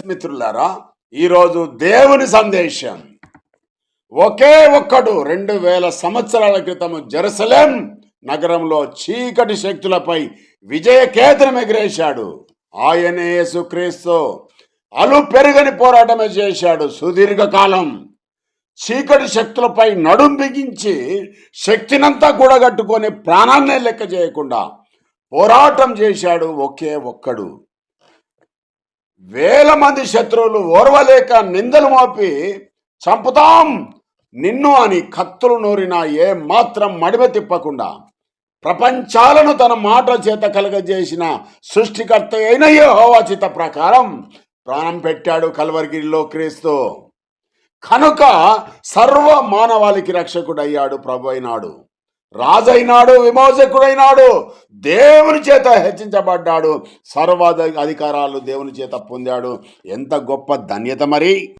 మిత్రులారా, ఈరోజు దేవుని సందేశం. ఒకే ఒక్కడు 2000 సంవత్సరాల క్రితం జెరూసలేం నగరంలో చీకటి శక్తులపై విజయకేతనం ఎగిరేశాడు. ఆయనే యేసుక్రీస్తు. అలు పెరుగని పోరాటమే చేశాడు. సుదీర్ఘకాలం చీకటి శక్తులపై నడుం బిగించి శక్తినంతా కూడగట్టుకొని ప్రాణాన్నే లెక్క చేయకుండా పోరాటం చేశాడు ఒకే ఒక్కడు. వేల మంది శత్రువులు ఓర్వలేక నిందలు మోపి చంపుతాం నిన్ను అని కత్తులు నూరినా ఏ మాత్రం మడిమ తిప్పకుండా ప్రపంచాలను తన మాట చేత కలగజేసిన సృష్టికర్త అయిన యెహోవా చిత్త ప్రకారం ప్రాణం పెట్టాడు కల్వరిగిరిలో క్రీస్తు. కనుక సర్వ మానవాళికి రక్షకుడయ్యాడు, ప్రభు అయినాడు, రాజైనాడు, విమోచకుడైనాడు, దేవుని చేత హెచ్చించబడ్డాడు, సర్వ అధికారాలు దేవుని చేత పొందాడు. ఎంత గొప్ప ధన్యత మరి!